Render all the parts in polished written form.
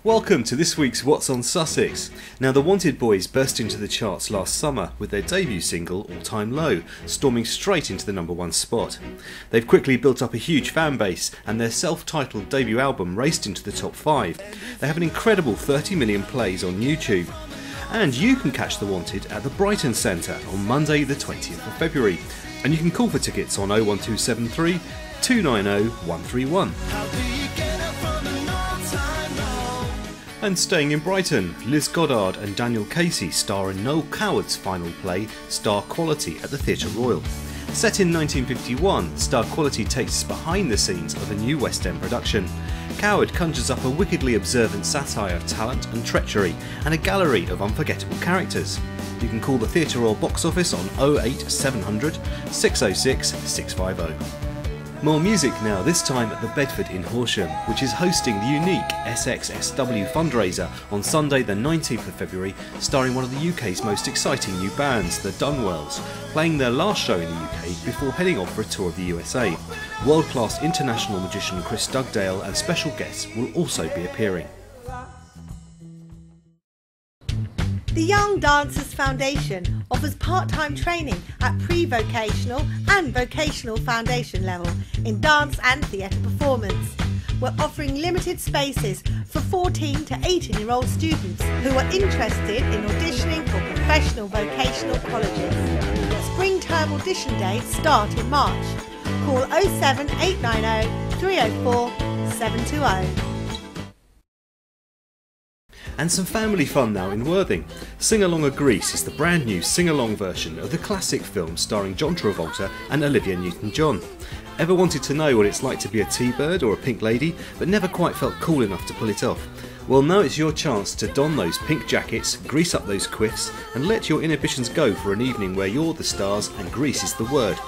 Welcome to this week's What's on Sussex. Now, the Wanted Boys burst into the charts last summer with their debut single All Time Low, storming straight into the #1 spot. They've quickly built up a huge fan base and their self-titled debut album raced into the top 5. They have an incredible 30 million plays on YouTube. And you can catch the Wanted at the Brighton Centre on Monday the 20th of February. And you can call for tickets on 01273 290 131. And staying in Brighton, Liz Goddard and Daniel Casey star in Noel Coward's final play, Star Quality, at the Theatre Royal. Set in 1951, Star Quality takes us behind the scenes of a new West End production. Coward conjures up a wickedly observant satire of talent and treachery, and a gallery of unforgettable characters. You can call the Theatre Royal box office on 08700 606 650. More music now, this time at the Bedford in Horsham, which is hosting the unique SXSW fundraiser on Sunday the 19th of February, starring one of the UK's most exciting new bands, the Dunwells, playing their last show in the UK before heading off for a tour of the USA. World-class international magician Chris Dugdale and special guests will also be appearing. The Young Dancers Foundation offers part-time training at pre-vocational and vocational foundation level in dance and theatre performance. We're offering limited spaces for 14 to 18-year-old students who are interested in auditioning for professional vocational colleges. Spring term audition dates start in March. Call 07890 304 720. And some family fun now in Worthing. Sing Along a Grease is the brand new sing-along version of the classic film starring John Travolta and Olivia Newton-John. Ever wanted to know what it's like to be a T-bird or a pink lady, but never quite felt cool enough to pull it off? Well, now it's your chance to don those pink jackets, grease up those quiffs, and let your inhibitions go for an evening where you're the stars and grease is the word.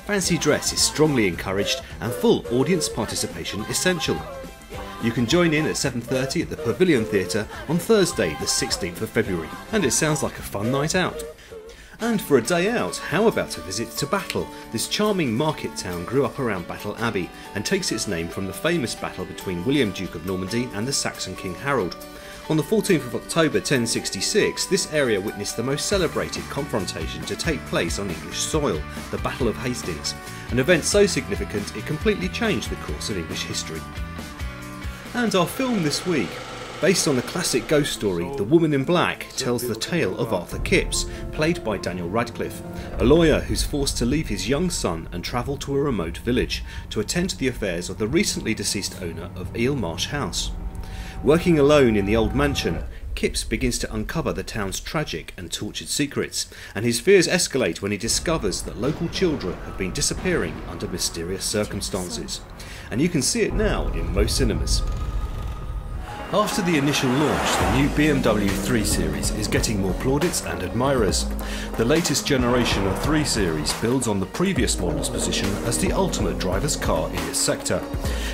Fancy dress is strongly encouraged and full audience participation essential. You can join in at 7:30 at the Pavilion Theatre on Thursday the 16th of February, and it sounds like a fun night out. And for a day out, how about a visit to Battle? This charming market town grew up around Battle Abbey and takes its name from the famous battle between William Duke of Normandy and the Saxon King Harold. On the 14th of October 1066, this area witnessed the most celebrated confrontation to take place on English soil, the Battle of Hastings, an event so significant it completely changed the course of English history. And our film this week, based on the classic ghost story The Woman in Black, tells the tale of Arthur Kipps, played by Daniel Radcliffe, a lawyer who's forced to leave his young son and travel to a remote village to attend to the affairs of the recently deceased owner of Eel Marsh House. Working alone in the old mansion, Kipps begins to uncover the town's tragic and tortured secrets, and his fears escalate when he discovers that local children have been disappearing under mysterious circumstances. And you can see it now in most cinemas. After the initial launch, the new BMW 3 Series is getting more plaudits and admirers. The latest generation of 3 Series builds on the previous model's position as the ultimate driver's car in its sector.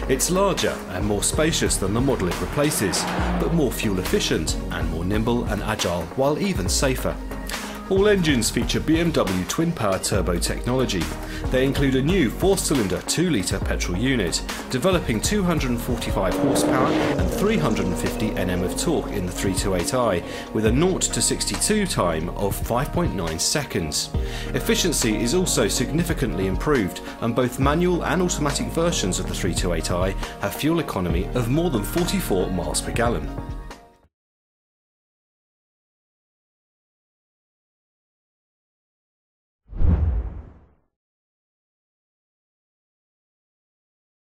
It's larger and more spacious than the model it replaces, but more fuel efficient and more nimble and agile, while even safer. All engines feature BMW twin-power turbo technology. They include a new 4-cylinder 2-litre petrol unit, developing 245 horsepower and 350 Nm of torque in the 328i, with a 0 to 62 time of 5.9 seconds. Efficiency is also significantly improved, and both manual and automatic versions of the 328i have fuel economy of more than 44 miles per gallon.